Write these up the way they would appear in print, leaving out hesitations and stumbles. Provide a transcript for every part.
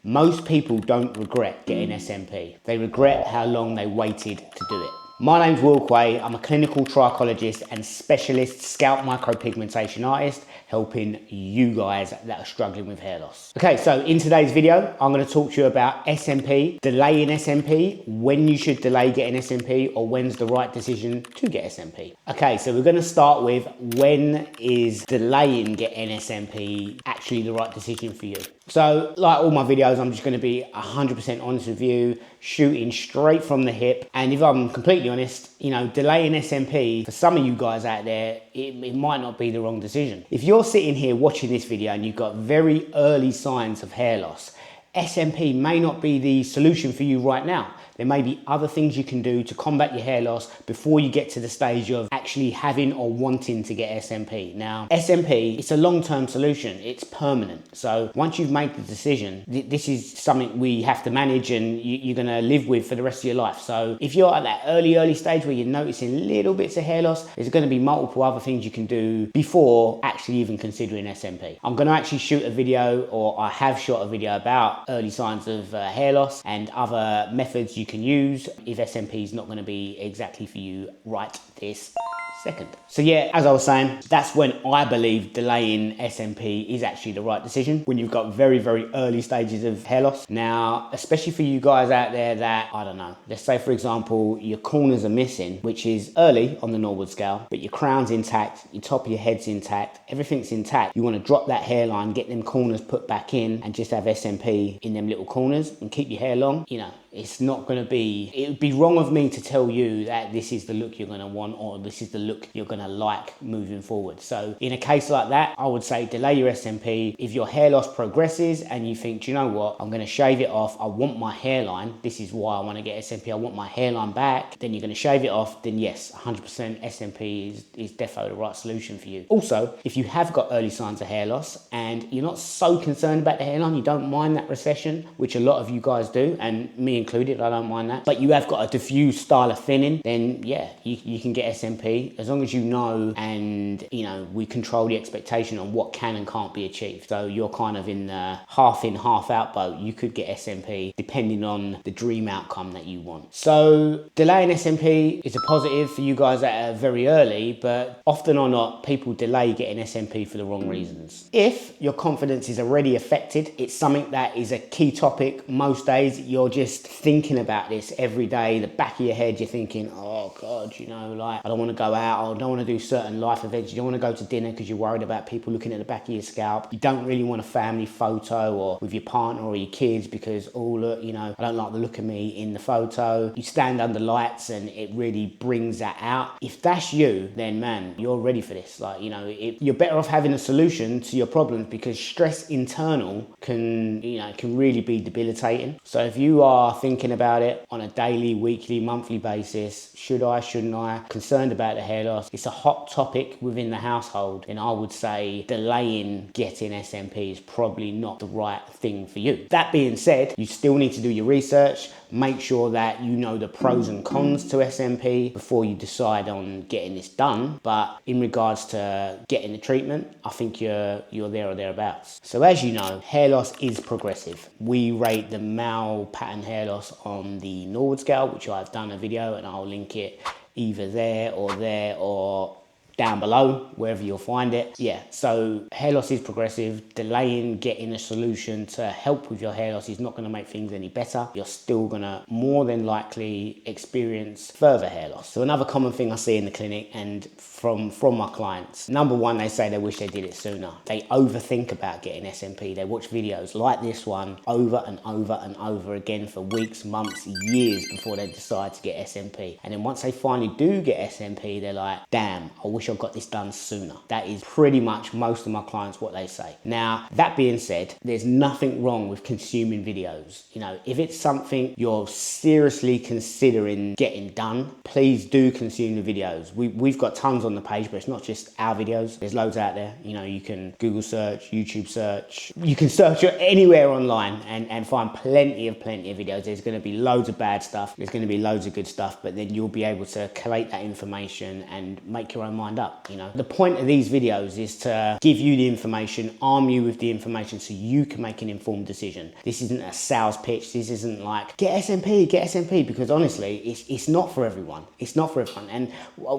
Most people don't regret getting SMP. They regret how long they waited to do it. My name's Quay. I'm a clinical trichologist and specialist scalp micropigmentation artist, helping you guys that are struggling with hair loss. Okay, so in today's video, I'm going to talk to you about SMP, delaying SMP, when you should delay getting SMP, or when's the right decision to get SMP. Okay, so we're going to start with when is delaying getting SMP actually the right decision for you. So like all my videos, I'm just going to be 100% honest with you, shooting straight from the hip. And if I'm completely honest, you know, delaying SMP, for some of you guys out there, it might not be the wrong decision. If you're sitting here watching this video and you've got very early signs of hair loss, SMP may not be the solution for you right now. There may be other things you can do to combat your hair loss before you get to the stage of actually having or wanting to get SMP. Now, SMP, it's a long-term solution. It's permanent. So once you've made the decision, this is something we have to manage and you're going to live with for the rest of your life. So if you're at that early stage where you're noticing little bits of hair loss, there's going to be multiple other things you can do before actually even considering SMP. I'm going to actually shoot a video, or I have shot a video about early signs of hair loss and other methods you can use if SMP is not going to be exactly for you right this second. So yeah, as I was saying, that's when I believe delaying SMP is actually the right decision, when you've got very early stages of hair loss. Now, especially for you guys out there that, I don't know, let's say for example, your corners are missing, which is early on the Norwood scale, but your crown's intact, your top of your head's intact, everything's intact. You want to drop that hairline, get them corners put back in, and just have SMP in them little corners and keep your hair long. You know, it's not going to be, it would be wrong of me to tell you that this is the look you're going to want, or this is the look you're going to like moving forward. So in a case like that, I would say delay your SMP. If your hair loss progresses and you think, do you know what, I'm going to shave it off, I want my hairline, this is why I want to get SMP, I want my hairline back, then you're going to shave it off, then yes, 100% SMP is defo the right solution for you. Also, if you have got early signs of hair loss and you're not so concerned about the hairline, you don't mind that recession, which a lot of you guys do, and me included, I don't mind that, but you have got a diffuse style of thinning, then yeah, you can get SMP as long as you know, and you know, we control the expectation on what can and can't be achieved. So you're kind of in the half in, half out boat. You could get SMP depending on the dream outcome that you want. So delaying SMP is a positive for you guys that are very early, but often or not, people delay getting SMP for the wrong reasons. If your confidence is already affected, it's something that is a key topic most days, you're just thinking about this every day, the back of your head, you're thinking, oh God, you know, like, I don't want to go out, or I don't want to do certain life events. You don't want to go to dinner because you're worried about people looking at the back of your scalp. You don't really want a family photo or with your partner or your kids because, oh look, you know, I don't like the look of me in the photo. You stand under lights and it really brings that out. If that's you, then man, you're ready for this. Like, you know, you're better off having a solution to your problems, because stress internal can, you know, can really be debilitating. So if you are thinking about it on a daily, weekly, monthly basis, should I, shouldn't I, concerned about the hair loss, it's a hot topic within the household, and I would say delaying getting SMP is probably not the right thing for you. That being said, you still need to do your research, make sure that you know the pros and cons to SMP before you decide on getting this done. But in regards to getting the treatment, I think you're there or thereabouts. So as you know, hair loss is progressive. We rate the male pattern hair loss on the Norwood scale, which I've done a video, and I'll link it either there or down below, wherever you'll find it. Yeah, so hair loss is progressive. Delaying getting a solution to help with your hair loss is not going to make things any better. You're still going to more than likely experience further hair loss. So another common thing I see in the clinic and from my clients, number one, they say they wish they did it sooner. They overthink about getting SMP. They watch videos like this one over and over again for weeks, months, years before they decide to get SMP. And then once they finally do get SMP, they're like, damn, I wish I got this done sooner. That is pretty much most of my clients what they say. Now, that being said, there's nothing wrong with consuming videos. You know, if it's something you're seriously considering getting done, please do consume the videos. We've got tons on the page, but it's not just our videos. There's loads out there. You know, you can Google search, YouTube search. You can search anywhere online and find plenty of videos. There's going to be loads of bad stuff. There's going to be loads of good stuff, but then you'll be able to collate that information and make your own mind tightened up, you know. The point of these videos is to give you the information, arm you with the information so you can make an informed decision. This isn't a sales pitch. This isn't like, get SMP, because honestly, it's not for everyone. It's not for everyone. And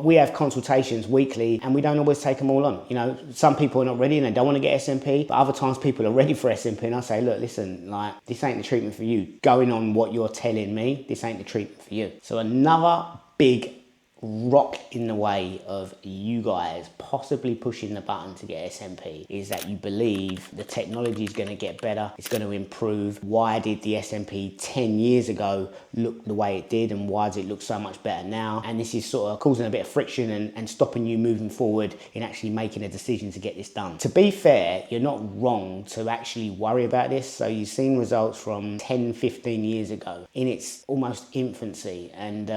we have consultations weekly and we don't always take them all on. You know, some people are not ready and they don't want to get SMP, but other times people are ready for SMP and I say, look, listen, like, this ain't the treatment for you. Going on what you're telling me, this ain't the treatment for you. So another big rock in the way of you guys possibly pushing the button to get SMP is that you believe the technology is going to get better, it's going to improve. Why did the SMP 10 years ago look the way it did, and why does it look so much better now? And this is sort of causing a bit of friction and stopping you moving forward in actually making a decision to get this done. To be fair, you're not wrong to actually worry about this. So you've seen results from 10, 15 years ago in its almost infancy, and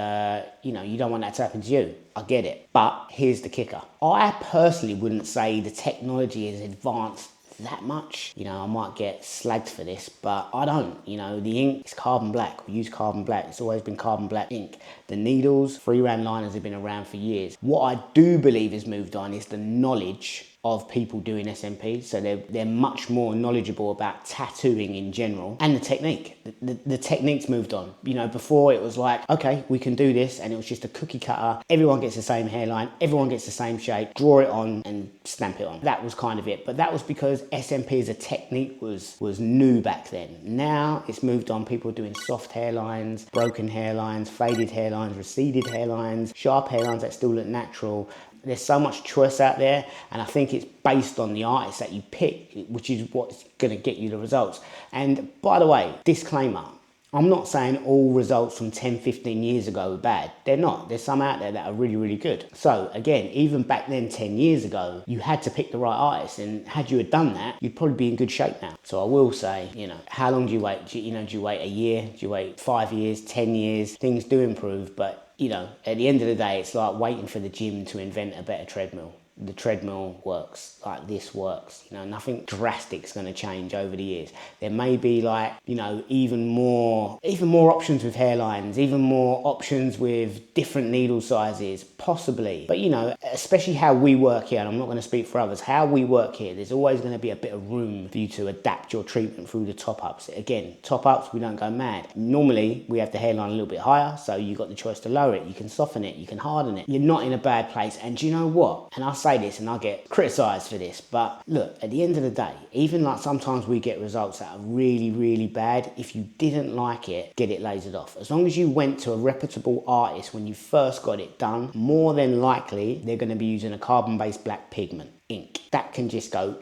you know, you don't want that to happen to you. I get it. But here's the kicker. I personally wouldn't say the technology is advanced that much. You know, I might get slagged for this, but I don't. You know, the ink is carbon black. We use carbon black. It's always been carbon black ink. The needles, 3-rand liners have been around for years. What I do believe has moved on is the knowledge of people doing SMP. So they're much more knowledgeable about tattooing in general, and the technique. The technique's moved on. You know, before it was like, okay, we can do this, and it was just a cookie cutter. Everyone gets the same hairline, everyone gets the same shape, draw it on and stamp it on. That was kind of it. But that was because SMP as a technique was new back then. Now it's moved on. People are doing soft hairlines, broken hairlines, faded hairlines, receded hairlines, sharp hairlines that still look natural. There's so much choice out there, and I think it's based on the artist that you pick, which is what's going to get you the results. And by the way, disclaimer, I'm not saying all results from 10, 15 years ago are bad. They're not. There's some out there that are really, really good. So again, even back then, 10 years ago, you had to pick the right artist, and had you had done that, you'd probably be in good shape now. So I will say, you know, how long do you wait? Do you wait a year? Do you wait 5 years, 10 years? Things do improve, but you know, at the end of the day, it's like waiting for the gym to invent a better treadmill. The treadmill works, like this works. You know, nothing drastic is going to change over the years. There may be like, you know, even more options with hairlines, even more options with different needle sizes, possibly. But you know, especially how we work here, and I'm not going to speak for others, how we work here, there's always going to be a bit of room for you to adapt your treatment through the top-ups. Again, top-ups, we don't go mad. Normally, we have the hairline a little bit higher, so you've got the choice to lower it. You can soften it, you can harden it. You're not in a bad place. And do you know what? And I'll say this and I'll get criticised for this, but look, at the end of the day, even like sometimes we get results that are really, really bad. If you didn't like it, get it lasered off. As long as you went to a reputable artist when you first got it done, more than likely they're going to be using a carbon-based black pigment ink. That can just go,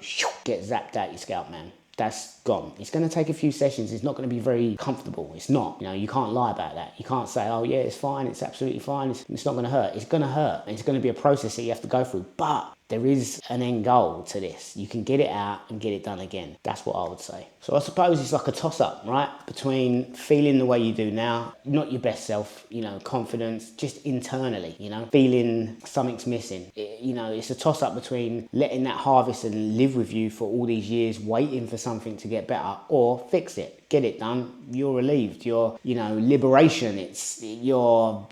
get zapped out your scalp, man. That's gone. It's going to take a few sessions. It's not going to be very comfortable. It's not. You know, you can't lie about that. You can't say, oh yeah, it's fine. It's absolutely fine. It's not going to hurt. It's going to hurt. And it's going to be a process that you have to go through. But there is an end goal to this. You can get it out and get it done again. That's what I would say. So I suppose it's like a toss-up, right? Between feeling the way you do now, not your best self, you know, confidence, just internally, you know, feeling something's missing. You know, it's a toss-up between letting that harvest and live with you for all these years, waiting for something to get better, or fix it. Get it done, you're relieved, you're, you know, liberation. You're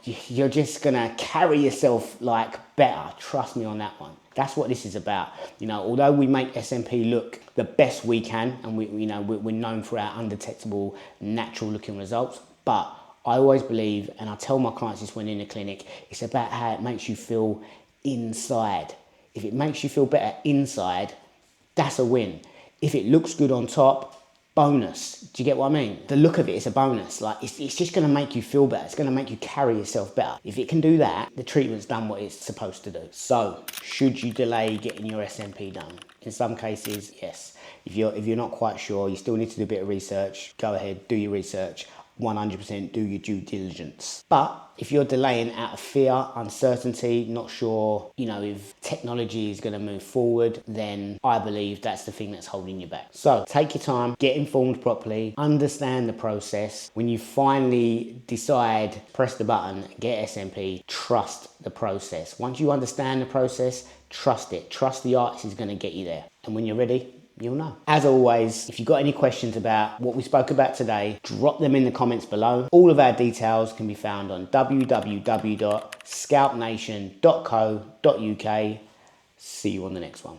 just gonna carry yourself like better. Trust me on that one. That's what this is about. You know, although we make SMP look the best we can, and we're known for our undetectable, natural looking results, but I always believe, and I tell my clients this when in the clinic, it's about how it makes you feel inside. If it makes you feel better inside, that's a win. If it looks good on top, bonus. Do you get what I mean? The look of it is a bonus. Like it's just going to make you feel better. It's going to make you carry yourself better. If it can do that, the treatment's done what it's supposed to do. So, should you delay getting your SMP done? In some cases, yes. If you're not quite sure, you still need to do a bit of research. Go ahead, do your research. 100% do your due diligence. But if you're delaying out of fear, uncertainty, not sure, you know, if technology is going to move forward, then I believe that's the thing that's holding you back. So take your time, get informed properly, understand the process. When you finally decide, press the button, get SMP, trust the process. Once you understand the process, trust it. Trust the artist is going to get you there. And when you're ready, you'll know. As always, if you've got any questions about what we spoke about today, drop them in the comments below. All of our details can be found on www.scalpnation.co.uk. See you on the next one.